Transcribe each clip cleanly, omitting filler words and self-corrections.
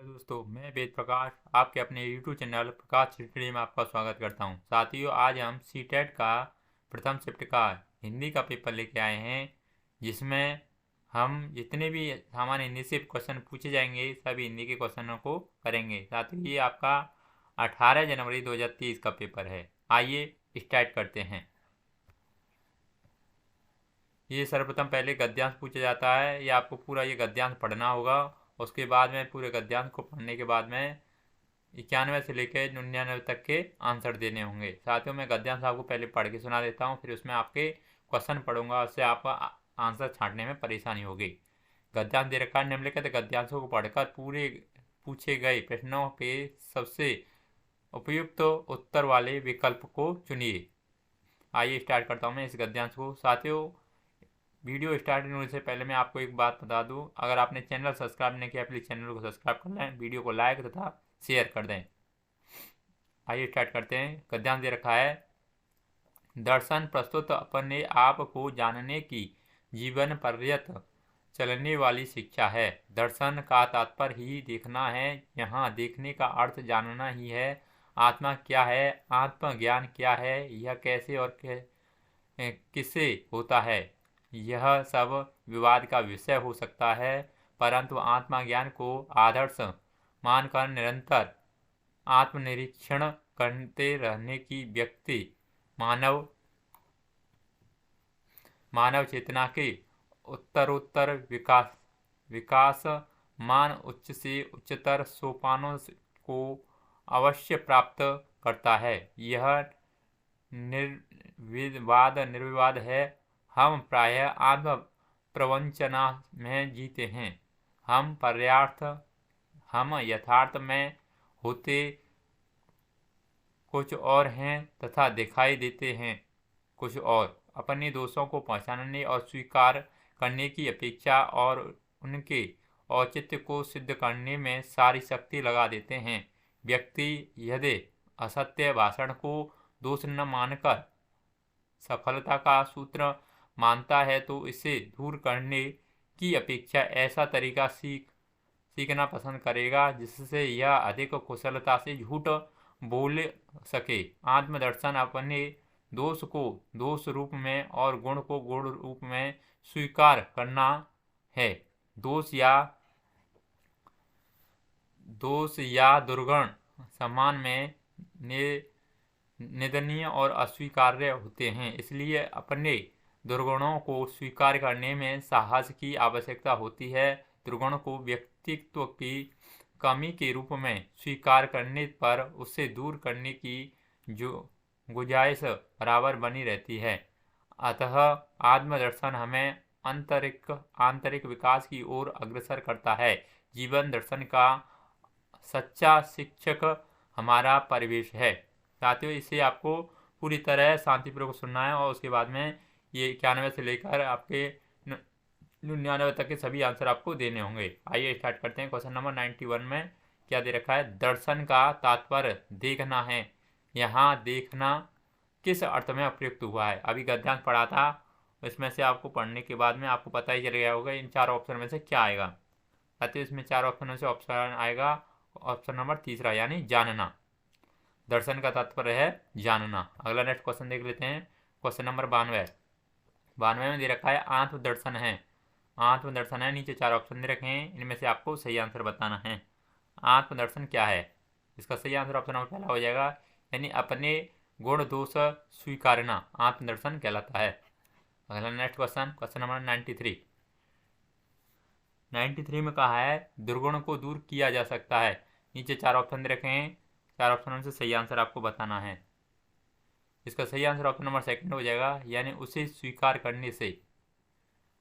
दोस्तों, मैं वेद प्रकाश आपके अपने यूट्यूब चैनल प्रकाश स्टडी में आपका स्वागत करता हूं। साथियों, आज हम सीटेट का प्रथम शिफ्ट का हिंदी का पेपर लेके आए हैं, जिसमें हम जितने भी सामान्य हिंदी से क्वेश्चन पूछे जाएंगे सभी हिंदी के क्वेश्चनों को करेंगे। साथियों, ये आपका 18 जनवरी 2023 का पेपर है। आइए स्टार्ट करते हैं। ये सर्वप्रथम पहले गद्यांश पूछा जाता है। ये आपको पूरा ये गद्यांश पढ़ना होगा। उसके बाद में पूरे गद्यांश को पढ़ने के बाद में 91 से लेकर 99 तक के आंसर देने होंगे। साथियों, मैं गद्यांश आपको पहले पढ़ के सुना देता हूँ, फिर उसमें आपके क्वेश्चन पढ़ूंगा, उससे आपका आंसर छांटने में परेशानी होगी। गद्यांश दे रखा है, निम्नलिखित गद्यांशों को पढ़कर पूरे पूछे गए प्रश्नों के सबसे उपयुक्त उत्तर वाले विकल्प को चुनिए। आइए स्टार्ट करता हूँ मैं इस गद्यांश को। साथियों, वीडियो स्टार्ट होने से पहले मैं आपको एक बात बता दूं, अगर आपने चैनल सब्सक्राइब नहीं किया प्लीज़ चैनल को सब्सक्राइब कर लें, वीडियो को लाइक तथा शेयर कर दें। आइए स्टार्ट करते हैं। गद्यांश दे रखा है, दर्शन प्रस्तुत अपने आप को जानने की जीवन पर्यंत चलने वाली शिक्षा है। दर्शन का तात्पर्य ही देखना है, यहाँ देखने का अर्थ जानना ही है। आत्मा क्या है, आत्मज्ञान क्या है, यह कैसे और किससे होता है, यह सब विवाद का विषय हो सकता है, परंतु आत्मज्ञान को आदर्श मानकर निरंतर आत्मनिरीक्षण करते रहने की व्यक्ति मानव चेतना के उत्तरोत्तर विकास मान उच्च से उच्चतर सोपानों को अवश्य प्राप्त करता है। यह निर्विवाद है। हम प्रायः आत्म प्रवंचना में जीते हैं। हम यथार्थ में होते कुछ और हैं तथा दिखाई देते हैं कुछ और। अपने दोषों को पहचानने और स्वीकार करने की अपेक्षा और उनके औचित्य को सिद्ध करने में सारी शक्ति लगा देते हैं। व्यक्ति यदि असत्य भाषण को दोष न मानकर सफलता का सूत्र मानता है तो इसे दूर करने की अपेक्षा ऐसा तरीका सीखना पसंद करेगा जिससे यह अधिक कुशलता से झूठ बोल सके। आत्मदर्शन अपने दोष को दोष रूप में और गुण को गुण रूप में स्वीकार करना है। दोष या दुर्गुण समान में निंदनीय और अस्वीकार्य होते हैं, इसलिए अपने दुर्गुणों को स्वीकार करने में साहस की आवश्यकता होती है। दुर्गुण को व्यक्तित्व की कमी के रूप में स्वीकार करने पर उससे दूर करने की जो गुंजाइश बराबर बनी रहती है। अतः आत्मदर्शन हमें आंतरिक विकास की ओर अग्रसर करता है। जीवन दर्शन का सच्चा शिक्षक हमारा परिवेश है। साथियों, इसे आपको पूरी तरह शांतिपूर्वक सुनना है और उसके बाद में ये 91 से लेकर आपके 99 तक के सभी आंसर आपको देने होंगे। आइए स्टार्ट करते हैं। क्वेश्चन नंबर 91 में क्या दे रखा है, दर्शन का तात्पर्य देखना है, यहाँ देखना किस अर्थ में प्रयुक्त हुआ है। अभी गद्यांश पढ़ा था, इसमें से आपको पढ़ने के बाद में आपको पता ही चल गया होगा इन चार ऑप्शन में से क्या आएगा। साथियों, इसमें चार ऑप्शन में से ऑप्शन आएगा ऑप्शन नंबर तीसरा, यानी जानना। दर्शन का तात्पर्य है जानना। अगला नेक्स्ट क्वेश्चन देख लेते हैं। क्वेश्चन नंबर 92 में दे रखा है आत्मदर्शन है। आत्मदर्शन है, नीचे चार ऑप्शन दे रखे हैं, इनमें से आपको सही आंसर बताना है। आत्मदर्शन क्या है, इसका सही आंसर ऑप्शन नंबर पहला हो जाएगा, यानी अपने गुण दोष स्वीकारना आत्मदर्शन कहलाता है। अगला नेक्स्ट क्वेश्चन नंबर 93 में कहा है दुर्गुण को दूर किया जा सकता है। नीचे चार ऑप्शन दे रखे हैं, चार ऑप्शनों से सही आंसर आपको बताना है। इसका सही आंसर ऑप्शन नंबर सेकंड हो जाएगा, यानी उसे स्वीकार करने से।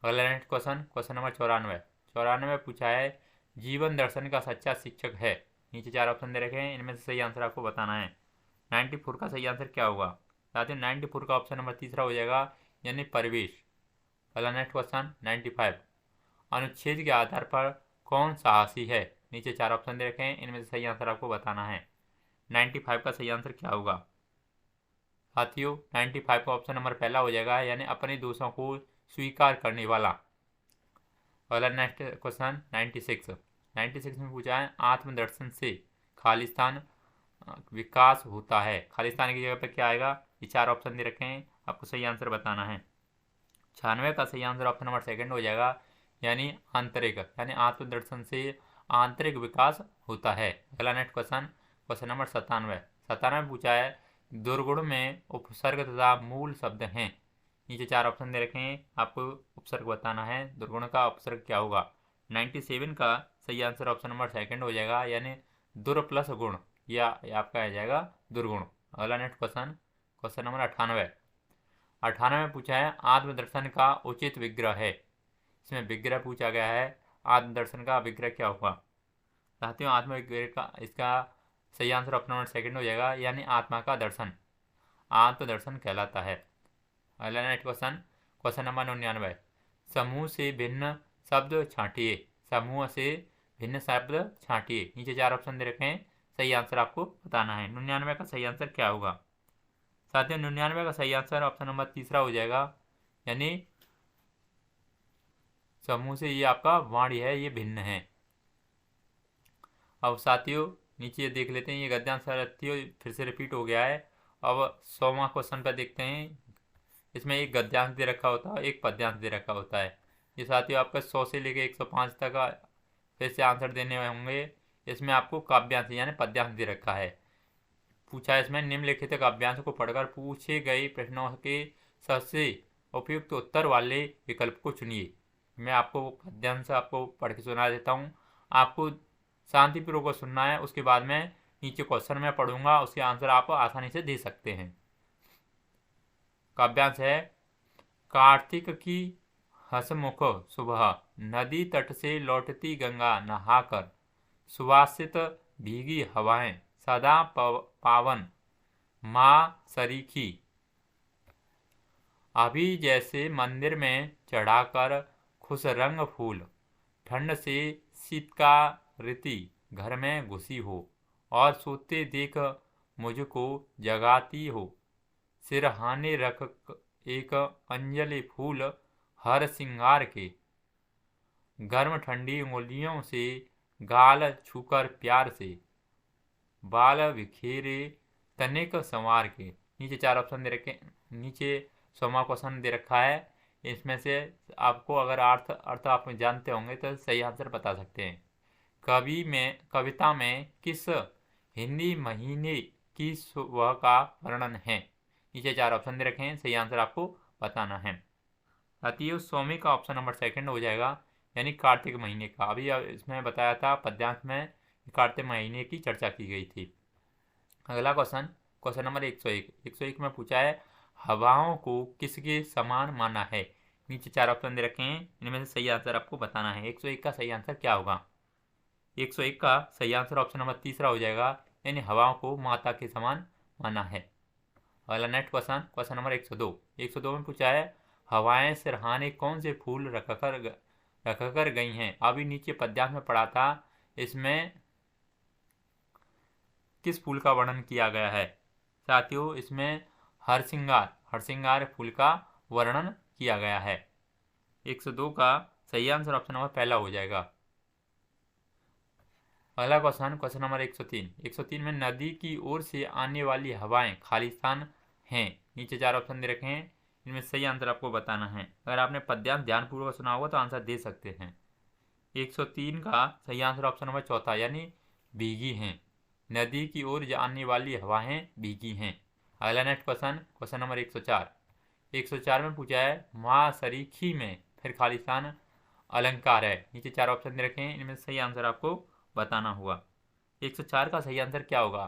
अगला नेक्स्ट क्वेश्चन नंबर 94 पूछा है जीवन दर्शन का सच्चा शिक्षक है। नीचे चार ऑप्शन दे रखे हैं, इनमें से सही आंसर आपको बताना है। 94 का सही आंसर क्या होगा। साथियों, 94 का ऑप्शन नंबर तीसरा हो जाएगा, यानी परिवेश। अगला नेक्स्ट क्वेश्चन 95, अनुच्छेद के आधार पर कौन साहसी है। नीचे चार ऑप्शन दे रखे हैं, इनमें से सही आंसर आपको बताना है। 95 का सही आंसर क्या होगा। साथियों, 95 का ऑप्शन नंबर पहला हो जाएगा, यानी अपने दोषों को स्वीकार करने वाला। अगला नेक्स्ट क्वेश्चन 96, 96 में पूछा है आत्मदर्शन से खालिस्तान विकास होता है। खालिस्तान की जगह पे क्या आएगा? ये 4 ऑप्शन दे रखे हैं, आपको सही आंसर बताना है। 96 का सही आंसर ऑप्शन नंबर सेकंड हो जाएगा, यानी आंतरिक, यानी आत्मदर्शन से आंतरिक विकास होता है। अगला नेक्स्ट क्वेश्चन, क्वेश्चन नंबर 97 में पूछा है दुर्गुण में उपसर्ग तथा मूल शब्द हैं। नीचे 4 ऑप्शन दे रखे हैं, आपको उपसर्ग बताना है, दुर्गुण का उपसर्ग क्या होगा। 97 का सही आंसर ऑप्शन नंबर सेकंड हो जाएगा, यानी दुर प्लस गुण, या आपका आ जाएगा दुर्गुण। अगला नेक्स्ट क्वेश्चन, क्वेश्चन नंबर 98 में पूछा है आत्मदर्शन का उचित विग्रह है। इसमें विग्रह पूछा गया है, आत्मदर्शन का विग्रह क्या होगा। साथियों, आत्मविग्रह का इसका सही आंसर ऑप्शन नंबर सेकंड हो जाएगा, यानी आत्मा का दर्शन आत्मदर्शन कहलाता है। अगला नेक्स्ट क्वेश्चन, क्वेश्चन नंबर 99, समूह से भिन्न शब्द छांटिए। समूह से भिन्न शब्द छांटिए। नीचे 4 ऑप्शन दे रखे हैं, सही आंसर आपको बताना है। 99 का सही आंसर क्या होगा। साथियों, 99 का सही आंसर ऑप्शन नंबर तीसरा हो जाएगा, यानी समूह से ये आपका वाणी है, ये भिन्न है। अब साथियों नीचे देख लेते हैं, ये गद्यांश साथियों फिर से रिपीट हो गया है। अब 100वां क्वेश्चन पर देखते हैं। इसमें एक गद्यांश दे रखा होता है, एक पद्यांश दे रखा होता है। ये साथियों आपका 100 से लेकर 105 तक का फिर से आंसर देने होंगे। इसमें आपको काव्यांश यानी पद्यांश दे रखा है। पूछा है इसमें निम्नलिखित काव्यांश को पढ़कर पूछे गए प्रश्नों के सबसे उपयुक्त उत्तर वाले विकल्प को चुनिए। मैं आपको पद्यांश आपको पढ़ के सुना देता हूँ, आपको शांतिपूर्वक सुनना है। उसके बाद में नीचे क्वेश्चन में पढ़ूंगा, उसके आंसर आप आसानी से दे सकते हैं। काव्यांश है, कार्तिक की हसमुख सुबह, नदी तट से लौटती गंगा नहाकर, सुवासित भीगी हवाएं सदा पावन, माँ सरीखी, अभी जैसे मंदिर में चढ़ाकर खुश रंग फूल, ठंड से शीतकारिती घर में घुसी हो, और सोते देख मुझको जगाती हो, सिरहाने रख एक अंजलि फूल हर सिंगार के, गर्म ठंडी उंगलियों से गाल छूकर प्यार से, बाल बिखेरे तनिक संवार के। नीचे 4 ऑप्शन दे रखे, नीचे 100वां क्वेश्चन दे रखा है। इसमें से आपको अगर अर्थ आप जानते होंगे तो सही आंसर बता सकते हैं। कविता में किस हिंदी महीने की सुबह का वर्णन है। नीचे 4 ऑप्शन दे रखे हैं, सही आंसर आपको बताना है। साथियों, 100वीं का ऑप्शन नंबर सेकंड हो जाएगा, यानी कार्तिक महीने का। अभी इसमें बताया था पद्यांश में कार्तिक महीने की चर्चा की गई थी। अगला क्वेश्चन, क्वेश्चन नंबर 101 में पूछा है हवाओं को किसके समान माना है। नीचे 4 ऑप्शन दे रखे हैं, इनमें से सही आंसर आपको बताना है। 101 का सही आंसर क्या होगा। 101 का सही आंसर ऑप्शन नंबर तीसरा हो जाएगा, यानी हवाओं को माता के समान माना है। अगला नेक्स्ट क्वेश्चन, क्वेश्चन नंबर 102 में पूछा है हवाएं सिरहाने कौन से फूल रखकर गई हैं। अभी नीचे पद्यांश में पढ़ा था, इसमें किस फूल का वर्णन किया गया है। साथियों, इसमें हरसिंगार फूल का वर्णन किया गया है। 102 का सही आंसर ऑप्शन नंबर पहला हो जाएगा। अगला क्वेश्चन, क्वेश्चन नंबर 103 में नदी की ओर से आने वाली हवाएं खालिस्तान हैं। नीचे 4 ऑप्शन दे रखे हैं, इनमें सही आंसर आपको बताना है। अगर आपने पद्यांश ध्यानपूर्वक सुना होगा तो आंसर दे सकते हैं। 103 का सही आंसर ऑप्शन नंबर चौथा, यानी भीगी हैं। नदी की ओर आने वाली हवाएं भीगी हैं। अगला नेक्स्ट क्वेश्चन, क्वेश्चन नंबर 104 में पूछा है माँ सरीखी में फिर खालिस्तान अलंकार है। नीचे 4 ऑप्शन दे रखे हैं, इनमें सही आंसर आपको बताना होगा। 104 का सही आंसर क्या होगा।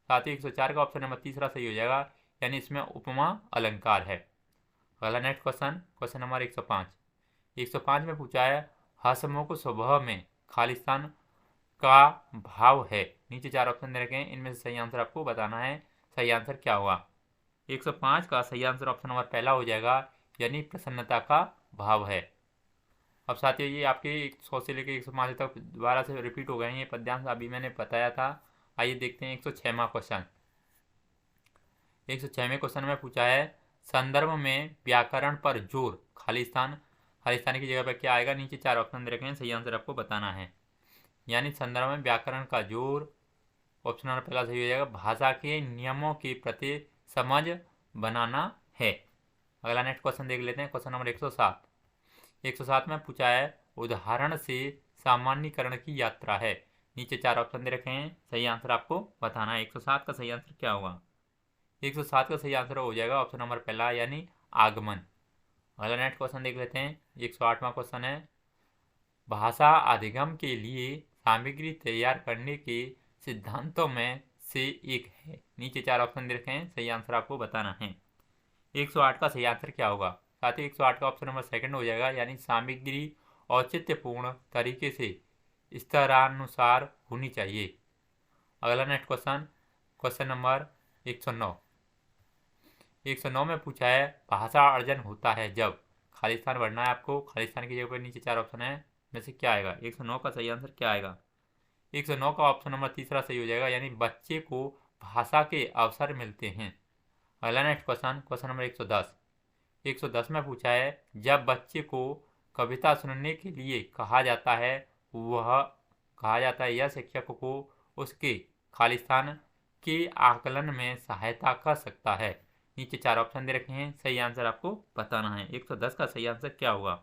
साथ ही 104 का ऑप्शन नंबर तीसरा सही हो जाएगा, यानी इसमें उपमा अलंकार है। अगला नेक्स्ट क्वेश्चन, क्वेश्चन नंबर 105 में पूछा है हसमुख स्वभाव में खालिस्तान का भाव है। नीचे 4 ऑप्शन दे रखे हैं, इनमें से सही आंसर आपको बताना है। सही आंसर क्या होगा। 105 का सही आंसर ऑप्शन नंबर पहला हो जाएगा, यानी प्रसन्नता का भाव है। अब साथियों, ये आपके 100 से लेकर 105 तक दोबारा से रिपीट हो गए हैं ये पद्यांश, अभी मैंने बताया था। आइए देखते हैं 106वां क्वेश्चन। 106वें क्वेश्चन में पूछा है संदर्भ में व्याकरण पर जोर खालिस्तान की जगह पर क्या आएगा। नीचे 4 ऑप्शन दे रखे हैं, सही आंसर आपको बताना है। यानी संदर्भ में व्याकरण का जोर। ऑप्शन नंबर पहला सही हो जाएगा। भाषा के नियमों के प्रति समझ बनाना है। अगला नेक्स्ट क्वेश्चन देख लेते हैं। Question number 107। 107 में पूछा है उदाहरण से सामान्यीकरण की यात्रा है। नीचे 4 ऑप्शन दे रखे हैं, सही आंसर आपको बताना है। 107 का सही आंसर क्या होगा? 107 का सही आंसर हो जाएगा ऑप्शन नंबर पहला यानी आगमन। अगला नेक्स्ट क्वेश्चन देख लेते हैं। 108वां क्वेश्चन है भाषा अधिगम के लिए सामग्री तैयार करने के सिद्धांतों में से एक है। नीचे 4 ऑप्शन दे रखे हैं, सही आंसर आपको बताना है। 108 का सही आंसर क्या होगा? साथ ही 108 का ऑप्शन नंबर सेकंड हो जाएगा यानी सामग्री औचित्यपूर्ण तरीके से स्तरानुसार होनी चाहिए। अगला नेक्स्ट क्वेश्चन, क्वेश्चन नंबर 109। 109 में पूछा है भाषा अर्जन होता है जब, खालिस्तान बढ़ना है आपको। खालिस्तान की जगह पर नीचे 4 ऑप्शन है में से क्या आएगा? 109 का सही आंसर क्या आएगा? 109 का ऑप्शन नंबर तीसरा सही हो जाएगा यानी बच्चे को भाषा के अवसर मिलते हैं। अगला नेक्स्ट क्वेश्चन, क्वेश्चन नंबर 110। 110 में पूछा है जब बच्चे को कविता सुनने के लिए कहा जाता है यह शिक्षक को उसके खालिस्तान के आकलन में सहायता कर सकता है। नीचे 4 ऑप्शन दे रखे हैं, सही आंसर आपको बताना है। 110 का सही आंसर क्या होगा?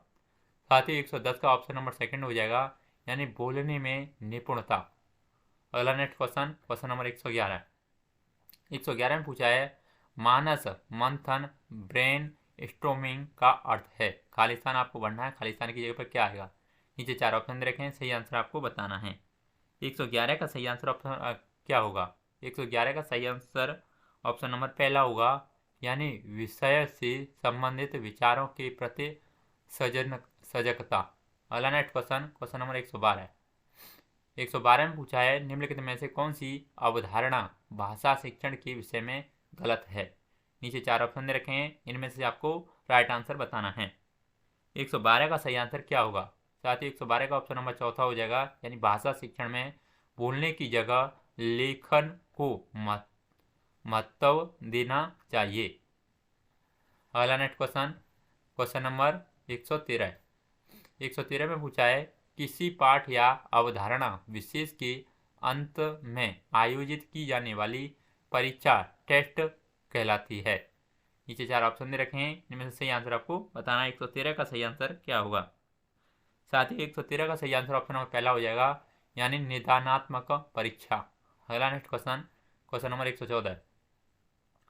साथ ही 110 का ऑप्शन नंबर सेकंड हो जाएगा यानी बोलने में निपुणता। अगला नेक्स्ट क्वेश्चन, क्वेश्चन नंबर 111। 111 में पूछा है मानस मंथन ब्रेन स्टॉर्मिंग का अर्थ है। खालिस्तान आपको बढ़ना है, खालिस्तान की जगह पर क्या आएगा? नीचे 4 ऑप्शन दे रखे हैं, सही आंसर आपको बताना है। 111 का सही आंसर ऑप्शन क्या होगा? 111 का सही आंसर ऑप्शन नंबर पहला होगा यानी विषय से संबंधित विचारों के प्रति सजगता। अगला नेक्स्ट क्वेश्चन, क्वेश्चन नंबर 112। 112 में पूछा है निम्नलिखित में से कौन सी अवधारणा भाषा शिक्षण के विषय में गलत है। नीचे 4 ऑप्शन दे रखे हैं, इनमें से आपको राइट आंसर बताना है। 112 का सही आंसर क्या होगा? साथ ही 112 का ऑप्शन नंबर चौथा हो जाएगा यानी भाषा शिक्षण में बोलने की जगह लेखन को महत्व देना चाहिए। अगला नेक्स्ट क्वेश्चन, क्वेश्चन नंबर 113। 113 में पूछा है किसी पाठ या अवधारणा विशेष के अंत में आयोजित की जाने वाली परीक्षा टेस्ट कहलाती है। नीचे 4 ऑप्शन दे रखे हैं, इनमें से सही आंसर आपको बताना है। 113 का सही आंसर क्या होगा? साथ ही 113 का सही आंसर ऑप्शन नंबर पहला हो जाएगा यानी निदानात्मक परीक्षा। अगला नेक्स्ट क्वेश्चन, क्वेश्चन नंबर 114।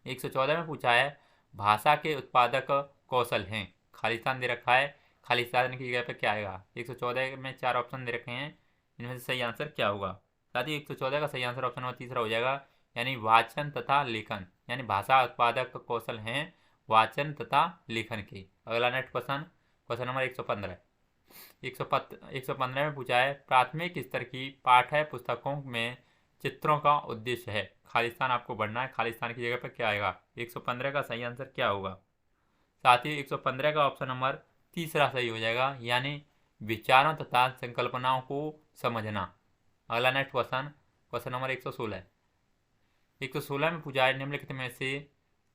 114 में पूछा है भाषा के उत्पादक कौशल हैं। खालिस्तान दे रखा है, खालिस्तान की जगह पर क्या आएगा? 114 में 4 ऑप्शन दे रखे हैं, इनमें से सही आंसर क्या होगा? साथ ही 114 का सही आंसर ऑप्शन नंबर तीसरा हो जाएगा यानी वाचन तथा लेखन, यानी भाषा उत्पादक कौशल हैं वाचन तथा लेखन के। अगला नेक्स्ट क्वेश्चन, क्वेश्चन नंबर 115। 115 में पूछा है प्राथमिक स्तर की पाठ्य पुस्तकों में चित्रों का उद्देश्य है। खालिस्तान आपको बढ़ना है, खालिस्तान की जगह पर क्या आएगा? 115 का सही आंसर क्या होगा? साथ ही 115 का ऑप्शन नंबर तीसरा सही हो जाएगा यानी विचारों तथा संकल्पनाओं को समझना। अगला नेक्स्ट क्वेश्चन, क्वेश्चन नंबर 116। 116 में पूछा है निम्नलिखित में से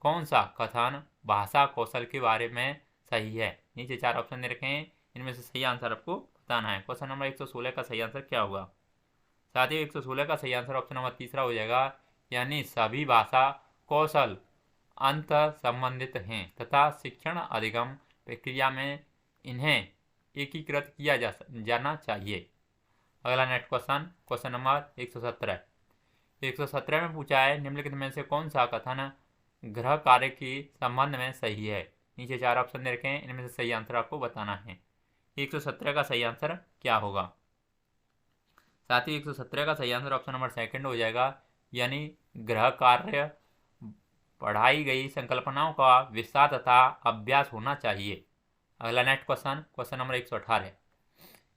कौन सा कथन भाषा कौशल के बारे में सही है। नीचे 4 ऑप्शन दे रखे हैं, इनमें से सही आंसर आपको बताना है। क्वेश्चन नंबर 116 का सही आंसर क्या होगा? साथ ही 116 का सही आंसर ऑप्शन नंबर तीसरा हो जाएगा यानी सभी भाषा कौशल अंत संबंधित हैं तथा शिक्षण अधिगम प्रक्रिया में इन्हें एकीकृत किया जाना चाहिए। अगला नेक्स्ट क्वेश्चन, क्वेश्चन नंबर 117। 117 में पूछा है निम्नलिखित में से कौन सा कथन गृह कार्य के संबंध में सही है। नीचे 4 ऑप्शन दे रखे हैं, इनमें से सही आंसर आपको बताना है। 117 का सही आंसर क्या होगा? साथ ही 117 का सही आंसर ऑप्शन नंबर सेकंड हो जाएगा यानी गृह कार्य पढ़ाई गई संकल्पनाओं का विस्तार तथा अभ्यास होना चाहिए। अगला नेक्स्ट क्वेश्चन, क्वेश्चन नंबर 118।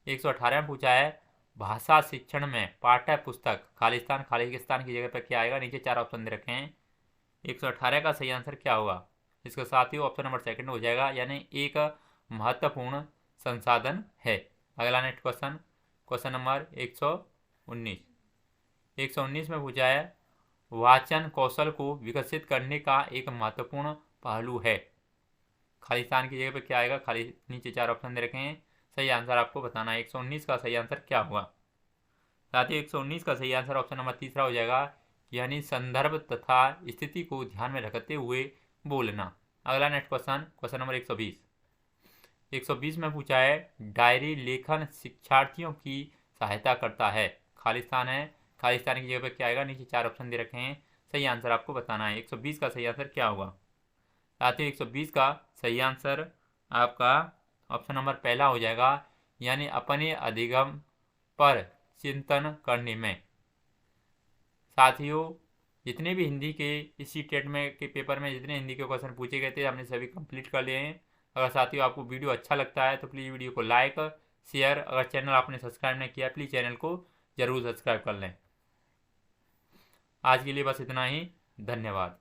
118 में पूछा है भाषा शिक्षण में पाठ्य पुस्तक खालिस्तान खालिस्तान की जगह पर क्या आएगा? नीचे 4 ऑप्शन दे रखे हैं, 118 का सही आंसर क्या होगा? इसके साथ ही ऑप्शन नंबर सेकंड हो जाएगा यानी एक महत्वपूर्ण संसाधन है। अगला नेक्स्ट क्वेश्चन, क्वेश्चन नंबर 119। 119 में पूछा है वाचन कौशल को विकसित करने का एक महत्वपूर्ण पहलू है। खालिस्तान की जगह पर क्या आएगा? नीचे 4 ऑप्शन दे रखे हैं, सही आंसर आपको बताना है। 119 का सही आंसर क्या होगा? साथियों 119 का सही आंसर ऑप्शन नंबर तीसरा हो जाएगा, यानी संदर्भ तथा स्थिति को ध्यान में रखते हुए बोलना। अगला नेक्स्ट क्वेश्चन नंबर 120 में पूछा है, डायरी लेखन शिक्षार्थियों की सहायता करता है। खालिस्तान है, खालिस्तान की जगह पे क्या आएगा? नीचे 4 ऑप्शन दे रखे हैं, सही आंसर आपको बताना है। 120 का सही आंसर क्या होगा? साथियों 120 का सही आंसर आपका ऑप्शन नंबर पहला हो जाएगा, यानी अपने अधिगम पर चिंतन करने में। साथियों जितने भी हिंदी के इसी टेट में के पेपर में जितने हिंदी के क्वेश्चन पूछे गए थे हमने सभी कंप्लीट कर लिए हैं। अगर साथियों आपको वीडियो अच्छा लगता है तो प्लीज़ वीडियो को लाइक शेयर, अगर चैनल आपने सब्सक्राइब नहीं किया प्लीज़ चैनल को जरूर सब्सक्राइब कर लें। आज के लिए बस इतना ही, धन्यवाद।